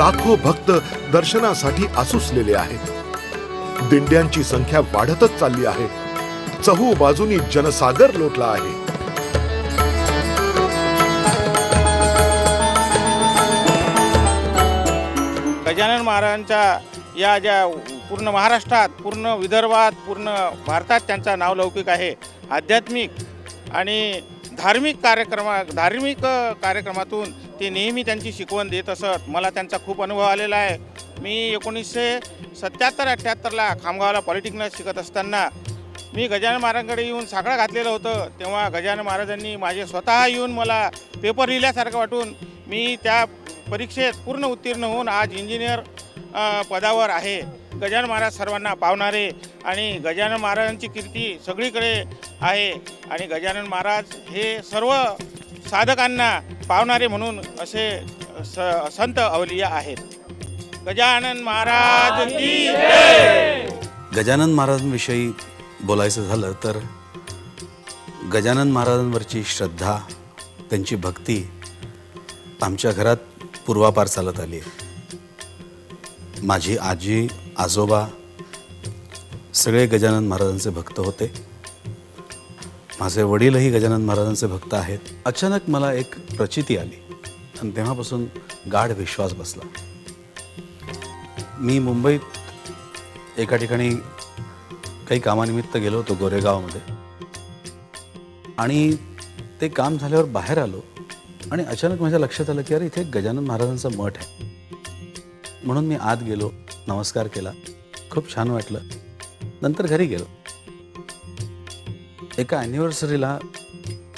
लाखो भक्त दर्शनासाठी आसुसलेले आहेत. दिंड्यांची संख्या वाढतच चालली आहे. चहूबाजूनी जनसागर लोटला आहे. गजानन महाराजांच्या या ज्या पूर्ण महाराष्ट्रात, पूर्ण विदर्भात, पूर्ण भारतात त्यांचा नावलौकिक आहे. आध्यात्मिक आणि धार्मिक कार्यक्रमातून ते नेहमी त्यांची शिकवण देत असत. मला त्यांचा खूप अनुभव आलेला आहे. मी 1977-78ला खामगावला पॉलिटेक्निकला शिकत असताना मी गजानन महाराजांकडे येऊन साकडं घातलेलं होतं. तेव्हा गजानन महाराजांनी माझे स्वतः येऊन मला पेपर लिहिल्यासारखं वाटून मी त्या परीक्षेत पूर्ण उत्तीर्ण होऊन आज इंजिनियर पदावर आहे. गजानन महाराज सर्वांना पावणारे आणि गजानन महाराजांची कीर्ती सगळीकडे आहे आणि गजानन महाराज हे सर्व साधकांना पावणारे म्हणून असे संत अवलिया आहेत. गजानन महाराज की जय. गजानन महाराजांविषयी बोलायचं झालं तर गजानन महाराजांवरची श्रद्धा, त्यांची भक्ती आमच्या घरात पूर्वापार चालत आली आहे. माझी आजी आजोबा सगळे गजानन महाराजांचे भक्त होते. माझे वडीलही गजानन महाराजांचे भक्त आहेत. अचानक मला एक प्रचिती आली आणि तेव्हापासून गाढ विश्वास बसला. मी मुंबईत एका ठिकाणी काही कामानिमित्त गेलो होतो गोरेगावमध्ये आणि ते काम झाल्यावर बाहेर आलो आणि अचानक माझ्या लक्षात आलं की अरे इथे गजानन महाराजांचा मठ आहे. म्हणून मी आत गेलो, नमस्कार केला, खूप छान वाटलं. नंतर घरी गेलो. एका ॲनिव्हर्सरीला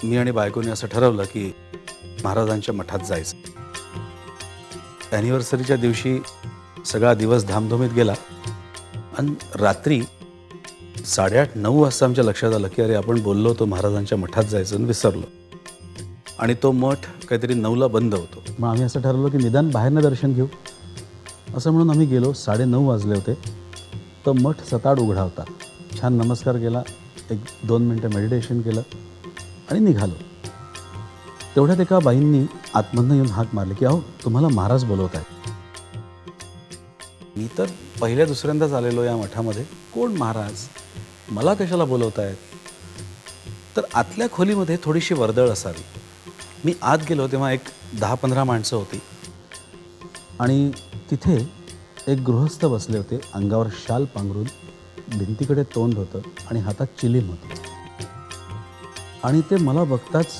मी आणि बायकोने असं ठरवलं की महाराजांच्या मठात जायचं. ॲनिव्हर्सरीच्या दिवशी सगळा दिवस धामधुमीत गेला आणि रात्री 8:30-9 वाजता आमच्या लक्षात आलं की अरे आपण बोललो होतो महाराजांच्या मठात जायचं आणि विसरलो. आणि तो मठ काहीतरी 9ला बंद होतो. मग आम्ही असं ठरवलं की निदान बाहेरनं दर्शन घेऊ. असं म्हणून आम्ही गेलो. 9:30 वाजले होते. तर मठ सताड उघडा होता. छान नमस्कार केला, 1-2 मिनटं मेडिटेशन केलं आणि निघालो. तेवढ्यात एका बाईंनी आतमधनं येऊन हाक मारली की अहो तुम्हाला महाराज बोलवत आहेत. मी तर पहिल्या दुसऱ्यांदाच आलेलो या मठामध्ये. कोण महाराज, मला कशाला बोलवत आहेत? तर आतल्या खोलीमध्ये थोडीशी वर्दळ असावी. मी आत गेलो तेव्हा एक 10-15 माणसं होती आणि तिथे एक गृहस्थ बसले होते. अंगावर शाल पांघरून, भिंतीकडे तोंड होतं आणि हातात चिलीम होतं. आणि ते मला बघताच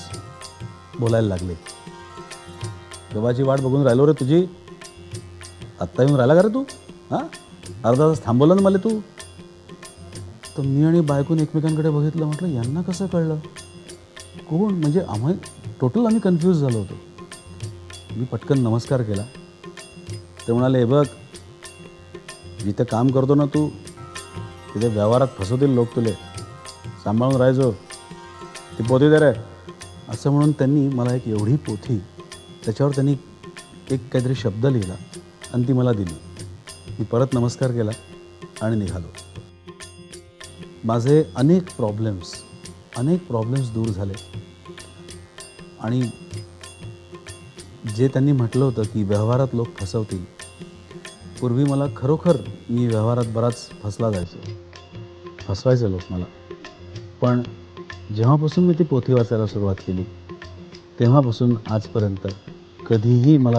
बोलायला लागले. देवाची वाट बघून राहिलो रे तुझी, आत्ता येऊन राहिला का रे तू? हां, अर्धा तास थांबवलं ना मला तू. तर मी आणि बायकोने एकमेकांकडे बघितलं. म्हटलं यांना कसं कळलं, कोण? म्हणजे आम्ही कन्फ्यूज झालो होतो. मी पटकन नमस्कार केला. ते म्हणाले हे बघ, जिथे काम करतो ना तू तिथे व्यवहारात फसवतील लोक तुले, सांभाळून राहायचो. ती पोथी दे रे. असं म्हणून त्यांनी मला एक एवढी पोथी, त्याच्यावर त्यांनी एक काहीतरी शब्द लिहिला आणि ती मला दिली. मी परत नमस्कार केला आणि निघालो. माझे अनेक प्रॉब्लेम्स दूर झाले. आणि जे त्यांनी म्हटलं होतं की व्यवहारात लोक फसवतील, पूर्वी मला खरोखर मी व्यवहारात बराच फसवायचे लोक मला. पण जेव्हापासून मी ती पोथी वाचायला सुरुवात केली तेव्हापासून आजपर्यंत कधीही मला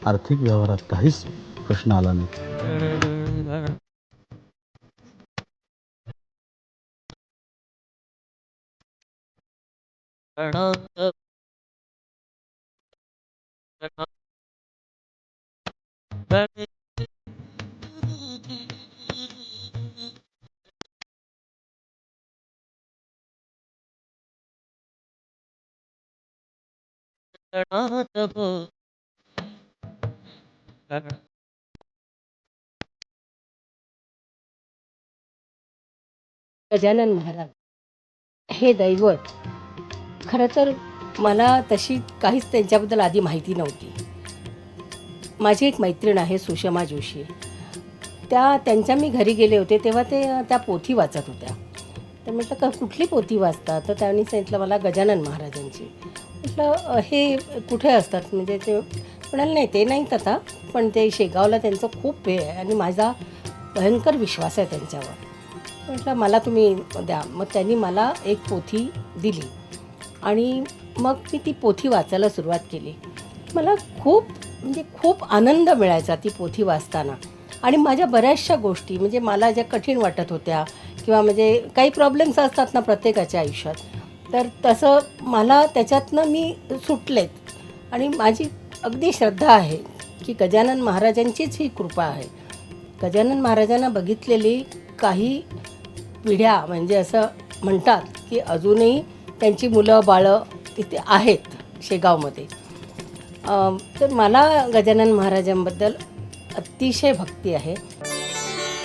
आर्थिक व्यवहारात काहीच प्रश्न आला नाही. गजानन महाराज हे दैवत. खरं तर मला तशी काहीच त्यांच्याबद्दल आधी माहिती नव्हती. माझी एक मैत्रीण आहे सुषमा जोशी, त्यांच्या मी घरी गेले होते तेव्हा ते त्या पोथी वाचत होत्या. तर म्हटलं कुठली पोथी वाचता? तर त्यांनी सांगितलं मला गजानन महाराजांची. म्हटलं हे कुठे असतात? म्हणजे ते म्हणाले नाही ते नाहीत आता, पण ते शेगावला त्यांचं खूप हे आहे आणि माझा भयंकर विश्वास आहे त्यांच्यावर. म्हटलं मला तुम्ही द्या. मग त्यांनी मला एक पोथी दिली आणि मग मी ती पोथी वाचायला सुरुवात केली. मला खूप आनंद मिळायचा ती पोथी वाचताना. आणि माझ्या बऱ्याचशा गोष्टी म्हणजे मला ज्या कठीण वाटत होत्या किंवा म्हणजे काही प्रॉब्लेम्स असतात ना प्रत्येकाच्या आयुष्यात, तर तसं मला त्याच्यातनं मी सुटलेत. आणि माझी अगदी श्रद्धा आहे की गजानन महाराजांचीच ही कृपा आहे. गजानन महाराजांना बघितलेली काही पिढ्या म्हणजे असं म्हणतात की अजूनही त्यांची मुलं बाळं तिथे आहेत शेगावमध्ये. तर मला गजानन महाराजांबद्दल अतिशय भक्ती आहे.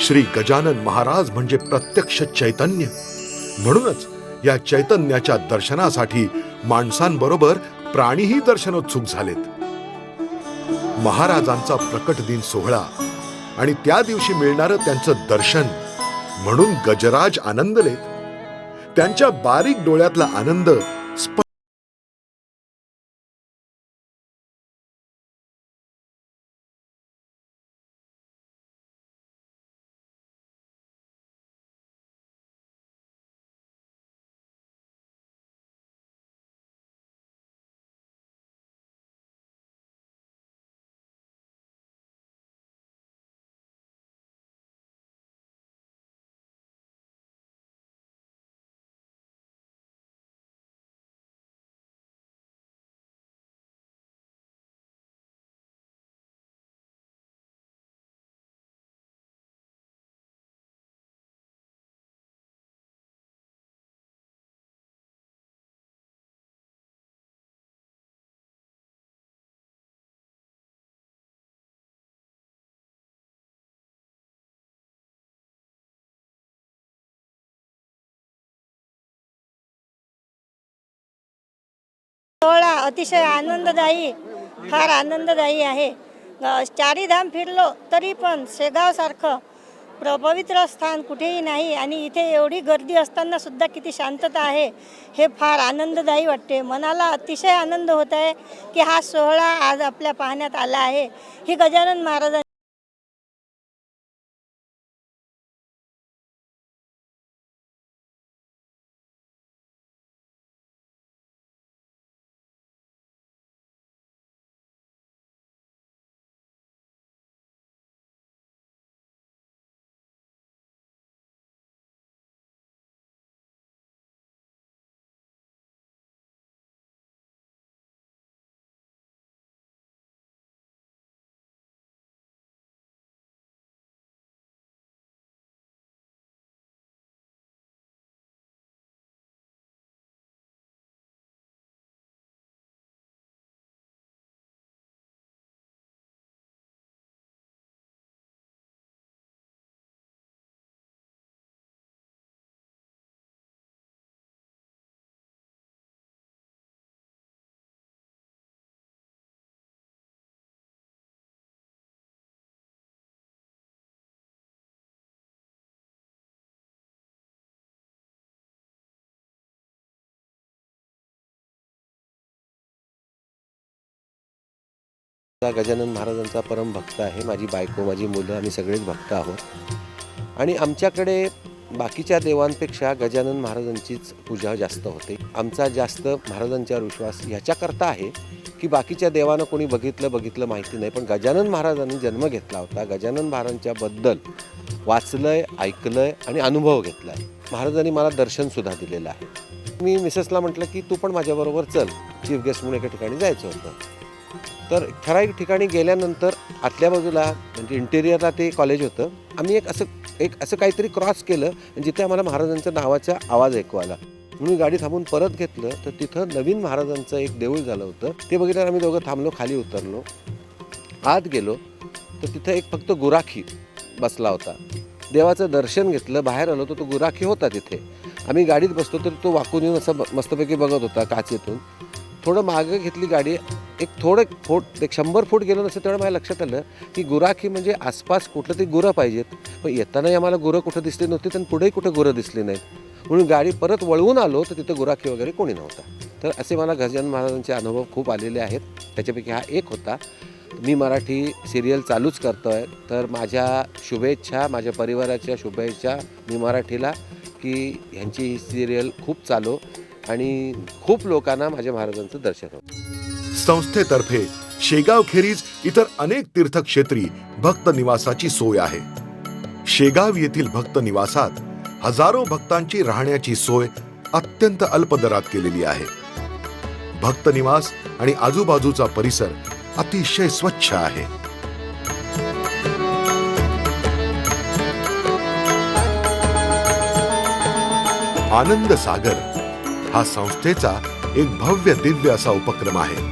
श्री गजानन महाराज म्हणजे प्रत्यक्ष चैतन्य. म्हणूनच या चैतन्याच्या दर्शनासाठी माणसांबरोबर प्राणीही दर्शनोत्सुक झालेत. महाराजांचा प्रकट दिन सोहळा आणि त्या दिवशी मिळणारं त्यांचं दर्शन म्हणून गजराज आनंदलेत. त्यांच्या बारीक डोळ्यातला आनंद सोहळा अतिशय आनंददायी, फार आनंददायी आहे. चारी धाम फिरलो तरी पण शेगावसारखं पवित्र स्थान कुठेही नाही. आणि इथे एवढी गर्दी असताना सुद्धा किती शांतता आहे, हे फार आनंददायी वाटते. मनाला अतिशय आनंद होत आहे की हा सोहळा आज आपल्या पाहण्यात आला आहे. ही गजानन महाराज गजानन महाराजांचा परम भक्त आहे. माझी बायको, माझी मुलं, आम्ही सगळेच भक्त आहोत. आणि आमच्याकडे बाकीच्या देवांपेक्षा गजानन महाराजांचीच पूजा जास्त होते. आमचा जास्त महाराजांच्यावर विश्वास ह्याच्याकरता आहे की बाकीच्या देवानं कोणी बघितलं माहिती नाही, पण गजानन महाराजांनी जन्म घेतला होता. गजानन महाराजांच्याबद्दल वाचलंय, ऐकलंय आणि अनुभव घेतलाय. महाराजांनी मला दर्शनसुद्धा दिलेलं आहे. मी मिसेसला म्हटलं की तू पण माझ्याबरोबर चल, चीफ गेस्ट म्हणून एका ठिकाणी जायचं होतं. तर ठराविक ठिकाणी गेल्यानंतर आतल्या बाजूला म्हणजे इंटेरियरला ते कॉलेज होतं. आम्ही एक असं काहीतरी क्रॉस केलं जिथे आम्हाला महाराजांच्या नावाचा आवाज ऐकू आला. म्हणून गाडी थांबून परत घेतलं तर तिथं नवीन महाराजांचं एक देऊळ झालं होतं. ते बघितल्यावर आम्ही दोघं थांबलो, खाली उतरलो, आत गेलो तर तिथं एक फक्त गुराखी बसला होता. देवाचं दर्शन घेतलं, बाहेर आलो तर तो गुराखी होता तिथे. आम्ही गाडीत बसतो तर तो वाकून येऊन असं मस्तपैकी बघत होता काचेतून. थोडं मागं घेतली गाडी, एक 100 फूट गेलो नसतं तेवढं माझ्या लक्षात आलं की गुराखी म्हणजे आसपास कुठलं तरी गुरं पाहिजेत. पण येतानाही आम्हाला गुरं कुठं दिसली नव्हती आणि पुढेही कुठं गुरं दिसली नाहीत. म्हणून गाडी परत वळवून आलो तर तिथं गुराखी वगैरे कोणी नव्हता. तर असे मला गजानन महाराजांचे अनुभव खूप आलेले आहेत. त्याच्यापैकी हा एक होता. मी मराठी सिरियल चालूच करतो आहे. तर माझ्या शुभेच्छा, माझ्या परिवाराच्या शुभेच्छा मी मराठीला, की ह्यांची ही सिरियल खूप चालो आणि खूप लोकांना माझ्या महाराजांचं दर्शन होतं. संस्थेतर्फे शेगावखेरीज इतर अनेक तीर्थक्षेत्री भक्त निवासाची सोय आहे. शेगाव येथील भक्त निवासात हजारो भक्तांची राहण्याची सोय अत्यंत अल्प दरात केलेली आहे. भक्त निवास आणि आजूबाजूचा परिसर अतिशय स्वच्छ आहे. आनंद सागर हा संस्थेचा एक भव्य दिव्य असा उपक्रम आहे.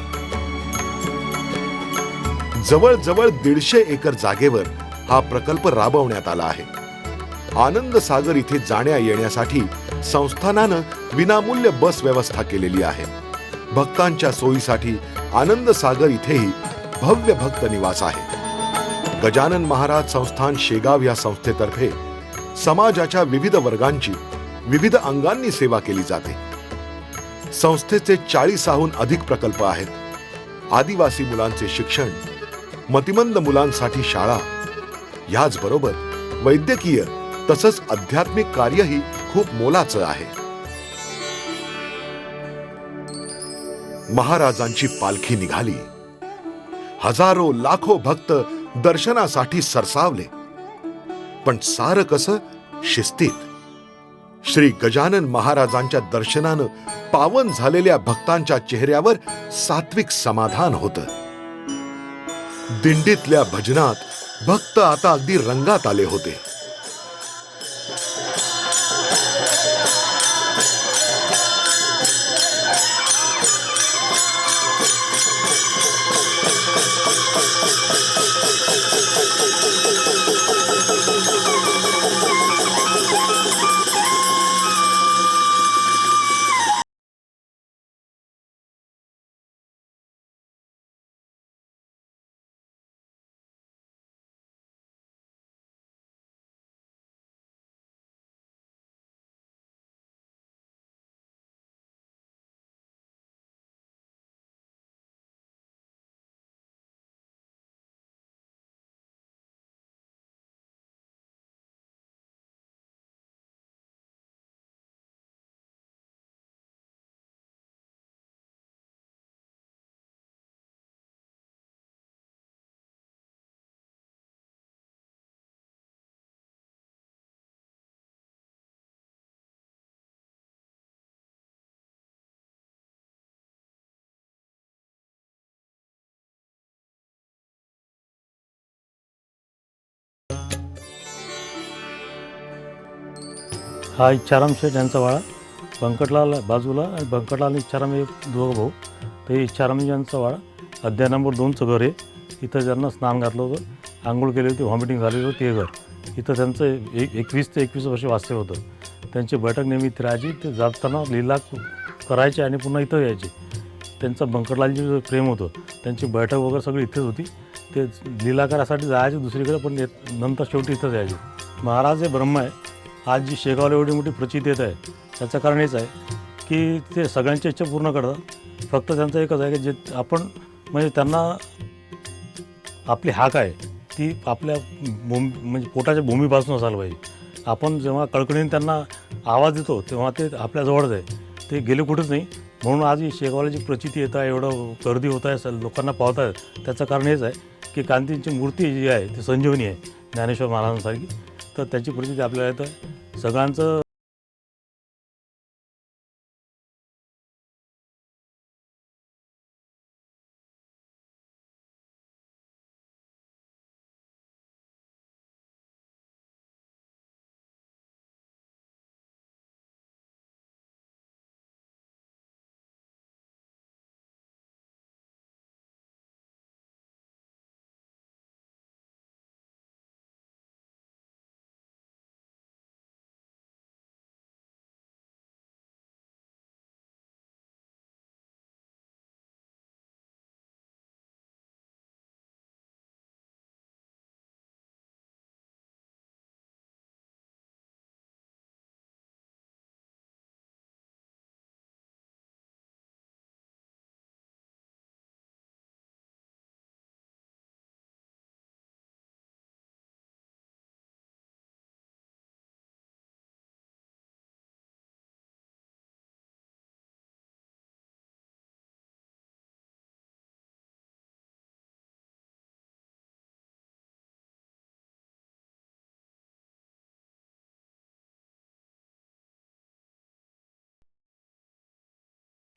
जवळजवळ 150 एकर जागेवर हा प्रकल्प राबवण्यात आला आहे. आनंद सागर इथे जाण्या येण्यासाठी संस्थानानं विनामूल्य बस व्यवस्था केलेली आहे. भक्तांच्या सोयीसाठी आनंद सागर इथेही भव्य भक्त निवास आहे. गजानन महाराज संस्थान शेगाव या संस्थेतर्फे समाजाच्या विविध वर्गांची विविध अंगांनी सेवा केली जाते. संस्थेचे 40हून अधिक प्रकल्प आहेत. आदिवासी मुलांचे शिक्षण, मतिमंद मुलांसाठी शाळा, याचबरोबर वैद्यकीय तसंच आध्यात्मिक कार्यही खूप मोलाचं आहे. महाराजांची पालखी निघाली. हजारो लाखो भक्त दर्शनासाठी सरसावले. पण सारं कसं शिस्तीत. श्री गजानन महाराजांच्या दर्शनानं पावन झालेल्या भक्तांच्या चेहऱ्यावर सात्विक समाधान होतं. दिंडीतल्या भजनात भक्त आता अगदी रंगात आले होते. हा इच्छाराम शेठ यांचा वाडा, व्यंकटलाल बाजूला आणि व्यंकटलाल आणि इच्छाराम हे दोघं भाऊ. तर हे इच्छाराम यांचा वाडा अध्याय नंबर 2चं घर आहे. इथं त्यांना स्नान घातलं होतं, आंघोळ केली होती, व्हॉमिटिंग झालेलं होतं ते घर. इथं त्यांचं 21 ते 21 वर्ष वास्तव्य होतं. त्यांची बैठक नेहमी इथे राहायची. ते जाताना लीला करायचे आणि पुन्हा इथं यायचे. त्यांचं व्यंकटलालजी जे प्रेम होतं, त्यांची बैठक वगैरे सगळी इथेच होती. ते लीला करायसाठी जायचे दुसरीकडे, पण नंतर शेवटी इथंच यायचे. महाराज हे ब्रह्म आहे. आज जी शेगावला एवढी मोठी प्रचिती येत आहे त्याचं कारण हेच आहे की ते सगळ्यांची इच्छा पूर्ण करतात. फक्त त्यांचं एकच आहे की जे आपण म्हणजे त्यांना आपली हाक आहे ती आपल्या म्हणजे पोटाच्या भूमीपासून असायला पाहिजे. आपण जेव्हा कळकळीने त्यांना आवाज देतो तेव्हा ते आपल्याजवळच आहे, ते गेले कुठंच नाही. म्हणून आज ही शेगावला जी प्रचिती येत आहे, एवढं गर्दी होत आहे, लोकांना पाहत आहेत, त्याचं कारण हेच आहे की कांतींची मूर्ती जी आहे ती संजीवनी आहे ज्ञानेश्वर महाराजांसारखी. तर त्याची प्रचिती आपल्याला येतं सगळ्यांचं.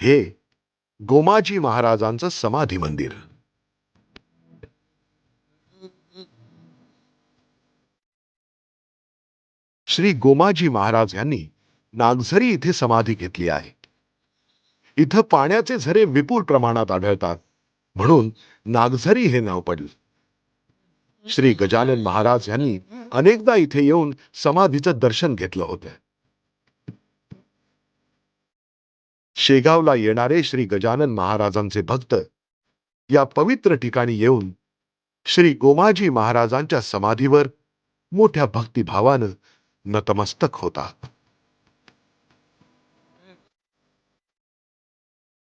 हे गोमाजी महाराजांचं समाधी मंदिर. श्री गोमाजी महाराज यांनी नागझरी इथे समाधी घेतली आहे. इथं पाण्याचे झरे विपुल प्रमाणात आढळतात, म्हणून नागझरी हे नाव पडले. श्री गजानन महाराज यांनी अनेकदा इथे येऊन समाधीचं दर्शन घेतलं होतं. शेगावला येणारे श्री गजानन महाराजांचे भक्त या पवित्र ठिकाणी येऊन श्री गोमाजी महाराजांच्या समाधीवर मोठ्या भक्तिभावानं नतमस्तक होतात.